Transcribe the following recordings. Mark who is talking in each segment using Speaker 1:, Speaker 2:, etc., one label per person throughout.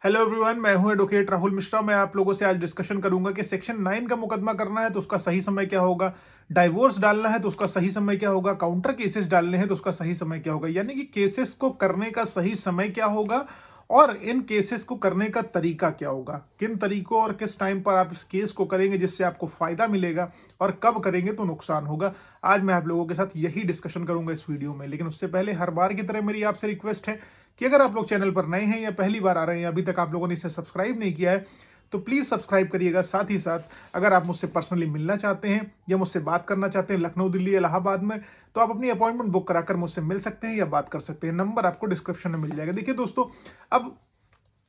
Speaker 1: Hello everyone, मैं हूं advocate Rahul Mishra. मैं आप लोगों से आज डिस्कशन करूंगा कि सेक्शन 9 का मुकदमा करना है तो उसका सही समय क्या होगा, डाइवोर्स डालना है तो उसका सही समय क्या होगा, काउंटर केसेस डालने हैं तो उसका सही समय क्या होगा। यानी कि केसेस को करने का सही समय क्या होगा और इन केसेस को करने का तरीका क्या होगा, किन तरीकों और किस टाइम पर आप इस केस को करेंगे जिससे आपको फायदा मिलेगा और कब करेंगे तो नुकसान होगा। आज मैं आप लोगों के साथ यही डिस्कशन करूंगा इस वीडियो में। लेकिन उससे पहले हर बार की तरह मेरी आपसे रिक्वेस्ट है कि अगर आप लोग चैनल पर नए हैं या पहली बार आ रहे हैं, अभी तक आप लोगों ने इसे सब्सक्राइब नहीं किया है, तो प्लीज़ सब्सक्राइब करिएगा। साथ ही साथ अगर आप मुझसे पर्सनली मिलना चाहते हैं या मुझसे बात करना चाहते हैं लखनऊ, दिल्ली, इलाहाबाद में, तो आप अपनी अपॉइंटमेंट बुक कराकर मुझसे मिल सकते हैं या बात कर सकते हैं। नंबर आपको डिस्क्रिप्शन में मिल जाएगा। देखिए दोस्तों, अब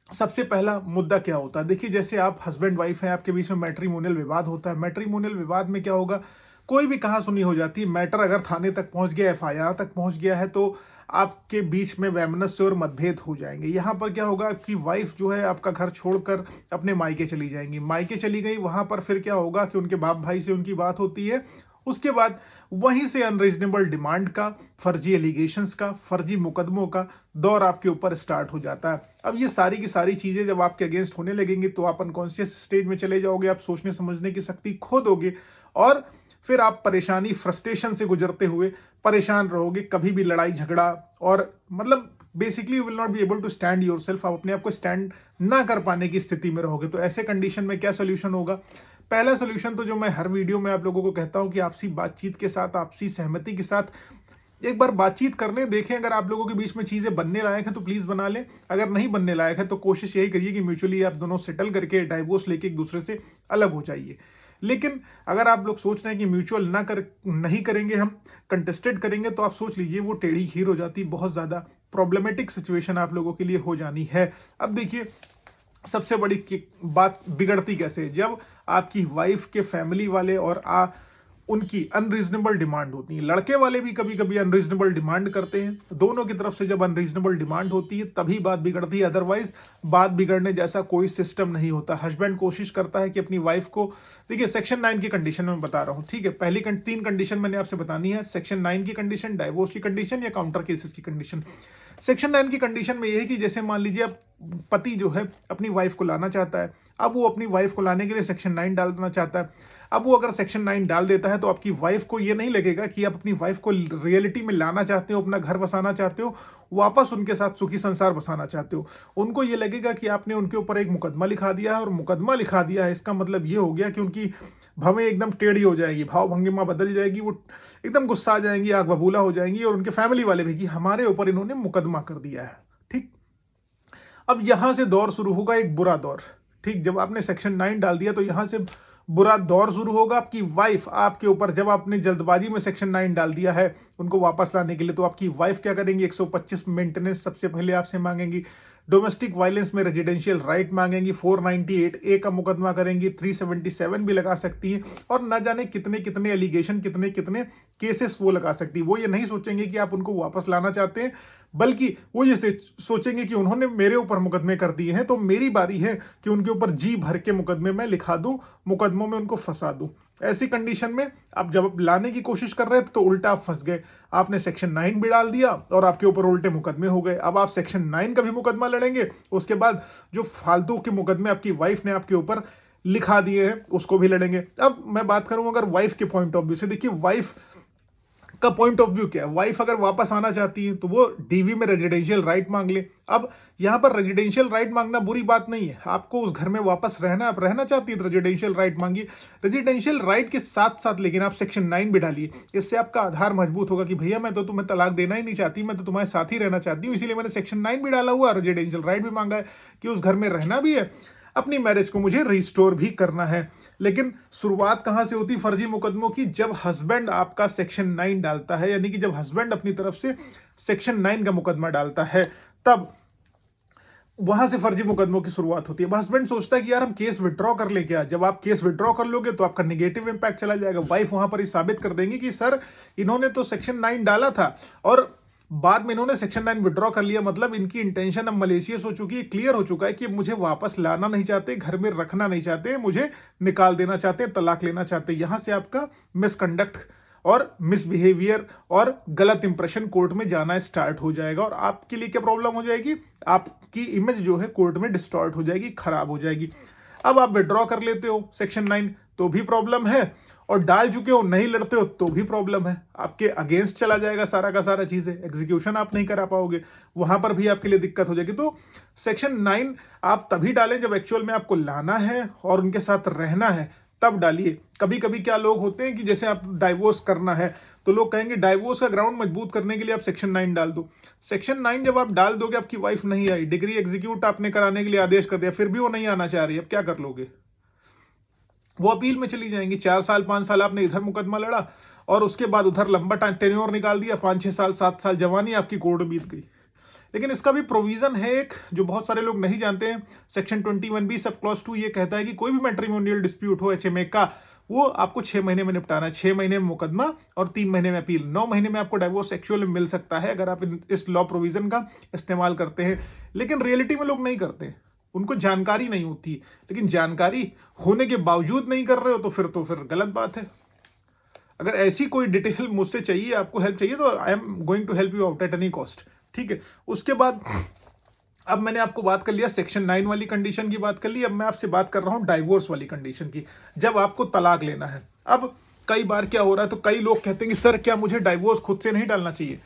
Speaker 1: सबसे पहला मुद्दा क्या होता है। देखिए, जैसे आप हस्बैंड वाइफ हैं, आपके बीच में मैट्रिमोनियल विवाद होता है। मैट्रिमोनियल विवाद में क्या होगा, कोई भी कहा सुनी हो जाती है। मैटर अगर थाने तक पहुंच गया, एफआईआर तक पहुंच गया है, तो आपके बीच में वैमनस्य और मतभेद हो जाएंगे। यहाँ पर क्या होगा, आपकी वाइफ जो है आपका घर छोड़कर अपने मायके चली जाएंगी। मायके चली गई, वहां पर फिर क्या होगा कि उनके बाप भाई से उनकी बात होती है। उसके बाद वहीं से अनरीजनेबल डिमांड का, फर्जी एलिगेशंस का, फर्जी मुकदमों का दौर आपके ऊपर स्टार्ट हो जाता है। अब ये सारी की सारी चीजें जब आपके अगेंस्ट होने लगेंगी तो आप अनकॉन्शियस स्टेज में चले जाओगे, आप सोचने समझने की शक्ति खो दोगे और फिर आप परेशानी, फ्रस्ट्रेशन से गुजरते हुए परेशान रहोगे। कभी भी लड़ाई झगड़ा और मतलब basically you will not be able to stand yourself. आप अपने आप को स्टैंड ना कर पाने की स्थिति में रहोगे। तो ऐसे कंडीशन में क्या सोल्यूशन होगा। पहला सोल्यूशन तो जो मैं हर वीडियो में आप लोगों को कहता हूं कि आपसी बातचीत के साथ, आपसी सहमति के साथ एक बार बातचीत कर लें। देखें, अगर आप लोगों के बीच में चीजें बनने लायक है तो प्लीज बना लें। अगर नहीं बनने लायक है तो कोशिश यही करिए कि म्यूचुअली आप दोनों सेटल करके डाइवोर्स लेके एक दूसरे से अलग हो जाइए। लेकिन अगर आप लोग सोच रहे हैं कि म्यूचुअल नहीं करेंगे, हम कंटेस्टेड करेंगे, तो आप सोच लीजिए वो टेढ़ी खीर हो जाती। बहुत ज्यादा प्रॉब्लमेटिक सिचुएशन आप लोगों के लिए हो जानी है। अब देखिए, सबसे बड़ी बात बिगड़ती कैसे है, जब आपकी वाइफ के फैमिली वाले और उनकी अनरीजनेबल डिमांड होती है। लड़के वाले भी कभी कभी अनरीजनेबल डिमांड करते हैं। दोनों की तरफ से जब अनरीजनेबल डिमांड होती है तभी बात बिगड़ती है। अदरवाइज बात बिगड़ने जैसा कोई सिस्टम नहीं होता। हस्बैंड कोशिश करता है कि अपनी वाइफ को, देखिए सेक्शन 9 की कंडीशन में बता रहा हूं, ठीक है। पहली 3 कंडीशन मैंने आपसे बतानी है। सेक्शन 9 की कंडीशन, डाइवोर्स की कंडीशन या काउंटर केसेस की कंडीशन। सेक्शन 9 की कंडीशन में यह है कि जैसे मान लीजिए आप पति जो है अपनी वाइफ को लाना चाहता है। अब वो अपनी वाइफ को लाने के लिए सेक्शन 9 डालना चाहता है। अब वो अगर सेक्शन 9 डाल देता है तो आपकी वाइफ को ये नहीं लगेगा कि आप अपनी वाइफ को रियलिटी में लाना चाहते हो, अपना घर बसाना चाहते हो, वापस उनके साथ सुखी संसार बसाना चाहते हो। उनको ये लगेगा कि आपने उनके ऊपर एक मुकदमा लिखा दिया है, और मुकदमा लिखा दिया है इसका मतलब ये हो गया कि उनकी भवें एकदम टेढ़ी हो जाएगी, भाव भंगिमा बदल जाएगी, वो एकदम गुस्सा आ जाएंगी, आग बबूला हो जाएंगी, और उनके फैमिली वाले भी कि हमारे ऊपर इन्होंने मुकदमा कर दिया है। ठीक, अब यहां से दौर शुरू होगा, एक बुरा दौर। ठीक, जब आपने सेक्शन 9 डाल दिया तो यहां से बुरा दौर शुरू होगा। आपकी वाइफ आपके ऊपर, जब आपने जल्दबाजी में सेक्शन 9 डाल दिया है उनको वापस लाने के लिए, तो आपकी वाइफ क्या करेंगी, 125 मेंटेनेंस सबसे पहले आपसे मांगेंगी। डोमेस्टिक वायलेंस में रेजिडेंशियल राइट मांगेंगी। 498A का मुकदमा करेंगी। 377 भी लगा सकती हैं, और न जाने कितने कितने एलिगेशन, कितने कितने केसेस वो लगा सकती है। वो ये नहीं सोचेंगे कि आप उनको वापस लाना चाहते हैं, बल्कि वो ये सोचेंगे कि उन्होंने मेरे ऊपर मुकदमे कर दिए हैं तो मेरी बारी है कि उनके ऊपर जी भर के मुकदमे मैं लिखा दूं, मुकदमों में उनको फंसा दूं। ऐसी कंडीशन में अब जब आप लाने की कोशिश कर रहे थे तो उल्टा आप फंस गए। आपने सेक्शन 9 भी डाल दिया और आपके ऊपर उल्टे मुकदमे हो गए। अब आप सेक्शन 9 का भी मुकदमा लड़ेंगे, उसके बाद जो फालतू के मुकदमे आपकी वाइफ ने आपके ऊपर लिखा दिए हैं उसको भी लड़ेंगे। अब मैं बात करूं अगर वाइफ के पॉइंट ऑफ व्यू से, देखिए वाइफ का पॉइंट ऑफ व्यू क्या है। वाइफ अगर वापस आना चाहती है तो वो डीवी में रेजिडेंशियल राइट मांग ले। अब यहां पर रेजिडेंशियल राइट मांगना बुरी बात नहीं है, आपको उस घर में वापस रहना, आप रहना चाहती है तो रेजिडेंशियल राइट मांगिए। रेजिडेंशियल राइट के साथ साथ लेकिन आप सेक्शन 9 भी डालिए। इससे आपका आधार मजबूत होगा कि भैया मैं तो तुम्हें तलाक देना ही नहीं चाहती, मैं तो तुम्हारे साथ ही रहना चाहती हूँ, इसीलिए मैंने सेक्शन 9 भी डाला हुआ, रेजिडेंशियल राइट भी मांगा है कि उस घर में रहना भी है, अपनी मैरिज को मुझे रिस्टोर भी करना है। लेकिन शुरुआत कहां से होती फर्जी मुकदमों की, जब हस्बैंड आपका सेक्शन 9 डालता है, यानी कि जब हस्बैंड अपनी तरफ से सेक्शन 9 का मुकदमा डालता है, तब वहां से फर्जी मुकदमों की शुरुआत होती है। हस्बैंड सोचता है कि यार हम केस विड्रॉ कर ले क्या। जब आप केस विड्रॉ कर लोगे तो आपका नेगेटिव इंपैक्ट चला जाएगा। वाइफ वहां पर ही साबित कर देंगी कि सर इन्होंने तो सेक्शन 9 डाला था और बाद में इन्होंने सेक्शन 9 विड्रॉ कर लिया, मतलब इनकी इंटेंशन अब मलेशियस हो चुकी है, क्लियर हो चुका है कि मुझे वापस लाना नहीं चाहते, घर में रखना नहीं चाहते, मुझे निकाल देना चाहते, तलाक लेना चाहते। यहां से आपका मिसकंडक्ट और मिसबिहेवियर और गलत इंप्रेशन कोर्ट में जाना स्टार्ट हो जाएगा। और आपके लिए क्या प्रॉब्लम हो जाएगी, आपकी इमेज जो है कोर्ट में डिस्टॉर्ट हो जाएगी, खराब हो जाएगी। अब आप विड्रॉ कर लेते हो सेक्शन 9 तो भी प्रॉब्लम है, और डाल चुके हो नहीं लड़ते हो तो भी प्रॉब्लम है, आपके अगेंस्ट चला जाएगा सारा का सारा चीजें, एग्जीक्यूशन आप नहीं करा पाओगे, वहां पर भी आपके लिए दिक्कत हो जाएगी। तो सेक्शन 9 आप तभी डालें जब एक्चुअल में आपको लाना है और उनके साथ रहना है, तब डालिए। कभी कभी क्या लोग होते हैं कि जैसे आप डाइवोर्स करना है तो लोग कहेंगे डाइवोर्स का ग्राउंड मजबूत करने के लिए आप सेक्शन 9 डाल दो। सेक्शन 9 जब आप डाल दोगे, आपकी वाइफ नहीं आई, डिग्री एग्जीक्यूट आपने कराने के लिए आदेश कर दिया, फिर भी वो नहीं आना चाह रही, अब क्या कर लोगे? वो अपील में चली जाएंगी। 4 साल 5 साल आपने इधर मुकदमा लड़ा और उसके बाद उधर लंबा टाइम टेन्योर निकाल दिया, 5-6 साल 7 साल जवानी आपकी कोर्ट में बीत गई। लेकिन इसका भी प्रोविजन है एक, जो बहुत सारे लोग नहीं जानते हैं। सेक्शन 21B सब क्लॉज 2 ये कहता है कि कोई भी मैट्रिमोनियल डिस्प्यूट हो HMA का, वो आपको 6 महीने में निपटाना है। 6 महीने में मुकदमा और 3 महीने में अपील। 9 महीने में आपको डाइवोर्स एक्चुअल में मिल सकता है अगर आप इस लॉ प्रोविजन का इस्तेमाल करते हैं। लेकिन रियलिटी में लोग नहीं करते, उनको जानकारी नहीं होती। लेकिन जानकारी होने के बावजूद नहीं कर रहे हो तो फिर गलत बात है। अगर ऐसी कोई डिटेल मुझसे चाहिए, आपको हेल्प चाहिए, तो I am going to help you out at any cost, ठीक है। उसके बाद अब मैंने आपको बात कर लिया सेक्शन 9 वाली कंडीशन की बात कर ली। अब मैं आपसे बात कर रहा हूं डाइवोर्स वाली कंडीशन की, जब आपको तलाक लेना है। अब कई बार क्या हो रहा है, तो कई लोग कहते हैं कि सर क्या मुझे डाइवोर्स खुद से नहीं डालना चाहिए?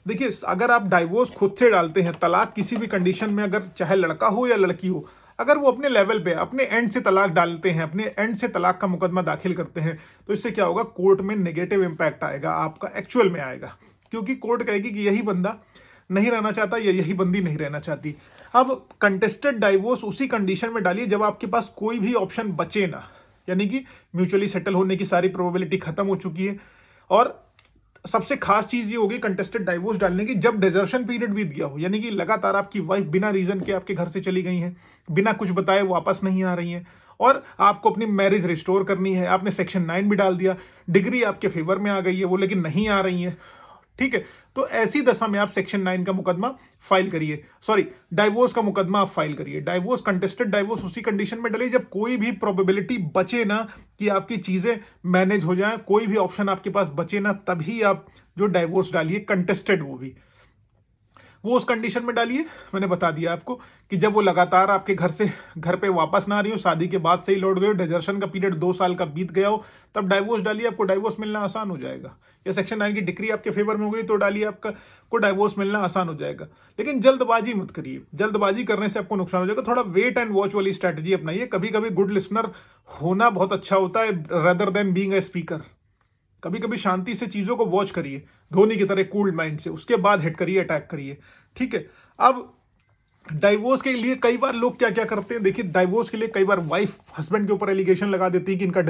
Speaker 1: देखिए, अगर आप डाइवोर्स खुद से डालते हैं, तलाक किसी भी कंडीशन में, अगर चाहे लड़का हो या लड़की हो, अगर वो अपने लेवल पे अपने एंड से तलाक डालते हैं, अपने एंड से तलाक का मुकदमा दाखिल करते हैं, तो इससे क्या होगा, कोर्ट में नेगेटिव इंपैक्ट आएगा, आपका एक्चुअल में आएगा। क्योंकि कोर्ट कहेगी कि यही बंदा नहीं रहना चाहता या यही बंदी नहीं रहना चाहती। अब कंटेस्टेड डाइवोर्स उसी कंडीशन में डालिए जब आपके पास कोई भी ऑप्शन बचे ना, यानी कि म्यूचुअली सेटल होने की सारी प्रोबेबिलिटी खत्म हो चुकी है। और सबसे खास चीज ये होगी कंटेस्टेड डाइवोर्स डालने की, जब डिजर्शन पीरियड बीत गया हो, यानी कि लगातार आपकी वाइफ बिना रीजन के आपके घर से चली गई हैं, बिना कुछ बताए वापस नहीं आ रही हैं, और आपको अपनी मैरिज रिस्टोर करनी है। आपने सेक्शन 9 भी डाल दिया, डिग्री आपके फेवर में आ गई है, वो लेकिन नहीं आ रही है, ठीक है। तो ऐसी दशा में आप सेक्शन 9 का मुकदमा फाइल करिए, सॉरी डाइवोर्स का मुकदमा आप फाइल करिए। डाइवोर्स, कंटेस्टेड डाइवोर्स उसी कंडीशन में डले जब कोई भी प्रोबेबिलिटी बचे ना कि आपकी चीजें मैनेज हो जाए, कोई भी ऑप्शन आपके पास बचे ना, तभी आप जो डाइवोर्स डालिए, कंटेस्टेड वो उस कंडीशन में डालिए। मैंने बता दिया आपको कि जब वो लगातार आपके घर पे वापस ना आ रही हो, शादी के बाद से ही लौट गए हो, डिजर्शन का पीरियड 2 साल का बीत गया हो, तब डाइवोर्स डालिए, आपको डाइवोर्स मिलना आसान हो जाएगा। या सेक्शन 9 की डिग्री आपके फेवर में हो गई तो डालिए, आपका को डाइवोर्स मिलना आसान हो जाएगा। लेकिन जल्दबाजी मत करिए, जल्दबाजी करने से आपको नुकसान हो जाएगा। थोड़ा वेट एंड वॉच वाली स्ट्रैटेजी अपनाइए। कभी कभी गुड लिसनर होना बहुत अच्छा होता है rather than being a speaker. कभी कभी शांति से चीजों को वॉच करिए, धोनी की तरह कूल्ड माइंड से, उसके बाद हिट करिए, अटैक करिए, ठीक है। अब डाइवोर्स के लिए कई बार लोग क्या क्या करते हैं, देखिए डाइवोर्स के लिए कई बार वाइफ हस्बैंड के ऊपर एलिगेशन लगा देती है कि इनका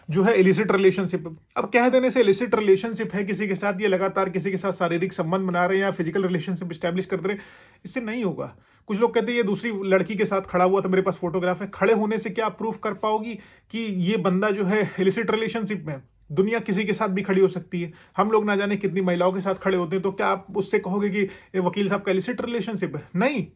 Speaker 1: जो है इलिसिट रिलेशनशिप। अब कह देने से इलिसिट रिलेशनशिप है किसी के साथ, ये लगातार किसी के साथ शारीरिक संबंध बना रहे हैं या फिजिकल रिलेशनशिप स्टैब्लिश करते रहे, इससे नहीं होगा। कुछ लोग कहते हैं ये दूसरी लड़की के साथ खड़ा हुआ था, मेरे पास फोटोग्राफ है। खड़े होने से क्या प्रूफ कर पाओगी कि ये बंदा जो है इलिसिट रिलेशनशिप में? दुनिया किसी के साथ भी खड़ी हो सकती है, हम लोग ना जाने कितनी महिलाओं के साथ खड़े होते हैं, तो क्या आप उससे कहोगे कि ये वकील साहब का इलिसिट रिलेशनशिप है? नहीं।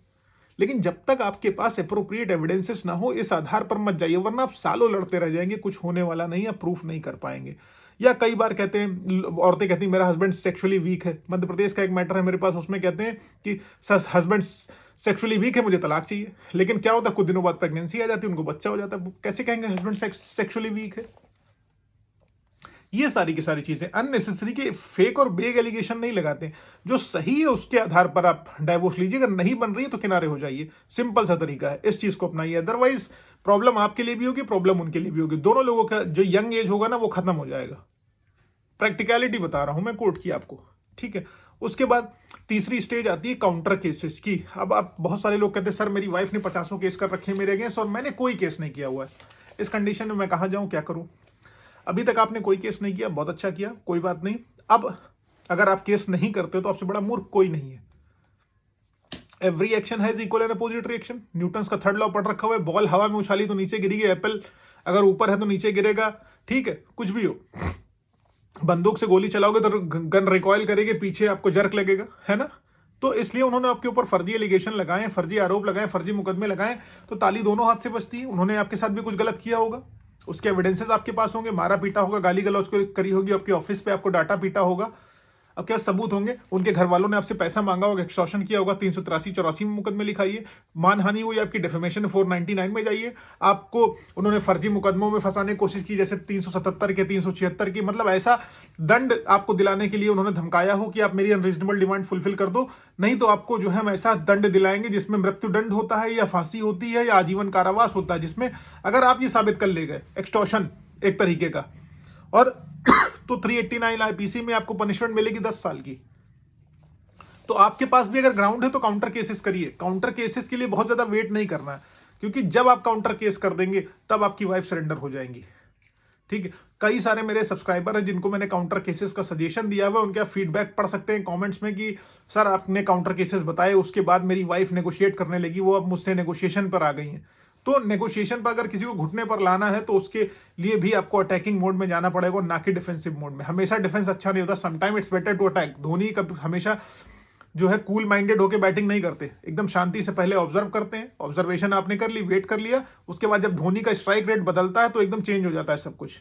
Speaker 1: लेकिन जब तक आपके पास अप्रोप्रिएट एविडेंसेस ना हो, इस आधार पर मत जाइए, वरना आप सालों लड़ते रह जाएंगे, कुछ होने वाला नहीं, आप प्रूफ नहीं कर पाएंगे। या कई बार कहते हैं, औरतें कहती हैं मेरा हस्बैंड सेक्सुअली वीक है। मध्य प्रदेश का एक मैटर है मेरे पास, उसमें कहते हैं कि हस्बैंड सेक्सुअली वीक है, मुझे तलाक चाहिए। लेकिन क्या होता है, कुछ दिनों बाद प्रेगनेंसी आ जाती है, उनको बच्चा हो जाता है, कैसे कहेंगे हस्बैंड सेक्सुअली वीक है? ये सारी की सारी चीजें अननेसेसरी के फेक और बेग एलिगेशन नहीं लगाते। जो सही है उसके आधार पर आप डाइवोर्स लीजिए, अगर नहीं बन रही है तो किनारे हो जाइए। सिंपल सा तरीका है, इस चीज को अपनाइए। अदरवाइज प्रॉब्लम आपके लिए भी होगी, प्रॉब्लम उनके लिए भी होगी। दोनों लोगों का जो यंग एज होगा ना, वो खत्म हो जाएगा। प्रैक्टिकलिटी बता रहा हूं मैं कोर्ट की आपको, ठीक है। उसके बाद तीसरी स्टेज आती है काउंटर केसेस की। अब आप बहुत सारे लोग कहते हैं सर मेरी वाइफ ने 50 केस कर रखे हैं मेरे अगेंस्ट और मैंने कोई केस नहीं किया हुआ है। इस कंडीशन में मैं कहां जाऊं, क्या करूं? अभी तक आपने कोई केस नहीं किया, बहुत अच्छा किया, कोई बात नहीं। अब अगर आप केस नहीं करते हो तो आपसे बड़ा मूर्ख कोई नहीं है। Every action has equal and opposite reaction. Newton's का थर्ड लॉ पढ़ रखा हुआ है। बॉल हवा में उछाली तो नीचे गिरेगी, एप्पल अगर ऊपर है तो नीचे गिरेगा, ठीक है। कुछ भी हो, बंदूक से गोली चलाओगे तो गन रिकॉइल करेगी, पीछे आपको जर्क लगेगा, है ना। तो इसलिए उन्होंने आपके ऊपर फर्जी एलिगेशन लगाए, फर्जी आरोप लगाए, फर्जी मुकदमे लगाए, तो ताली दोनों हाथ से बजती है। उन्होंने आपके साथ भी कुछ गलत किया होगा उसके एविडेंसेस आपके पास होंगे, मारा पीटा होगा, गाली गलौज करी होगी, आपके ऑफिस पे आपको डाटा पीटा होगा, आपके पास सबूत होंगे, उनके घर वालों ने आपसे पैसा मांगा होगा, एक्सटॉर्शन किया होगा, 383-84 में मुकदमे लिखाइए, मानहानि हुई आपकी, डेफेमेशन 499 में जाइए, आपको उन्होंने फर्जी मुकदमों में फंसाने की कोशिश की, जैसे 377 के, 376 की, मतलब ऐसा दंड आपको दिलाने के लिए उन्होंने धमकाया हो कि आप मेरी अनरीजनेबल डिमांड फुलफिल कर दो, नहीं तो आपको जो है हम ऐसा दंड दिलाएंगे जिसमें मृत्यु दंड होता है या फांसी होती है या आजीवन कारावास होता है, जिसमें अगर आप ये साबित कर ले गए एक्सटॉर्शन एक तरीके का, और तो 389 आईपीसी में आपको पनिशमेंट मिलेगी 10 साल की। तो आपके पास भी अगर ग्राउंड है तो काउंटर केसेस करिए। काउंटर केसेस के लिए बहुत ज्यादा वेट नहीं करना है, क्योंकि जब आप काउंटर केस कर देंगे तब आपकी वाइफ सरेंडर हो जाएंगी। ठीक है, कई सारे मेरे सब्सक्राइबर हैं जिनको मैंने काउंटर केसेस का सजेशन दिया हुआ है, उनके आप फीडबैक पढ़ सकते हैं कमेंट्स में कि सर आपने काउंटर केसेस बताए, उसके बाद मेरी वाइफ नेगोशिएट करने लगी, वो अब मुझसे नेगोशिएशन पर आ गई हैं। तो नेगोशिएशन पर अगर किसी को घुटने पर लाना है तो उसके लिए भी आपको अटैकिंग मोड में जाना पड़ेगा, ना कि डिफेंसिव मोड में। हमेशा डिफेंस अच्छा नहीं होता, sometime it's better to attack. Dhoni कभी हमेशा जो है कूल माइंडेड होकर बैटिंग नहीं करते, एकदम शांति से पहले ऑब्जर्व करते हैं, ऑब्जर्वेशन आपने कर ली, वेट कर लिया, उसके बाद जब धोनी का स्ट्राइक रेट बदलता है तो एकदम चेंज हो जाता है सब कुछ।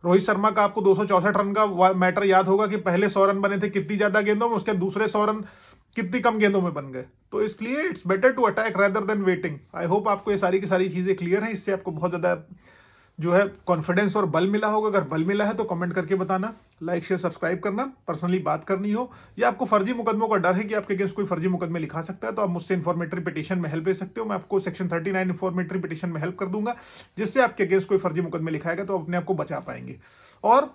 Speaker 1: रोहित शर्मा का आपको 264 रन का मैटर याद होगा कि पहले 100 रन बने थे कितनी ज्यादा गेंदों में, उसके दूसरे 100 रन कितनी कम गेंदों में बन गए। तो इसलिए it's better to attack rather than waiting. I hope आपको ये सारी की सारी चीजें क्लियर हैं, इससे आपको बहुत ज्यादा जो है कॉन्फिडेंस और बल मिला होगा। अगर बल मिला है तो कमेंट करके बताना, लाइक शेयर सब्सक्राइब करना, पर्सनली बात करनी हो या आपको फर्जी मुकदमों का डर है कि आपके अगेंस्ट कोई फर्जी मुकदमे लिखा सकता है, तो आप मुझसे इन्फॉर्मेटरी पिटीशन में हेल्प ले सकते हो। मैं आपको सेक्शन 39 इन्फॉर्मेटरी पिटीशन में हेल्प कर दूंगा, जिससे आपके अगेंस्ट कोई फर्जी मुकदमे लिखाएगा तो अपने आप को बचा पाएंगे। और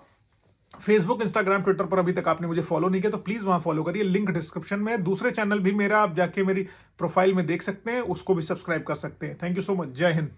Speaker 1: फेसबुक, इंस्टाग्राम, ट्विटर पर अभी तक आपने मुझे फॉलो नहीं किया तो प्लीज वहां फॉलो करिए, लिंक डिस्क्रिप्शन में है। दूसरे चैनल भी मेरा आप जाके मेरी प्रोफाइल में देख सकते हैं, उसको भी सब्सक्राइब कर सकते हैं। थैंक यू सो मच, जय हिंद।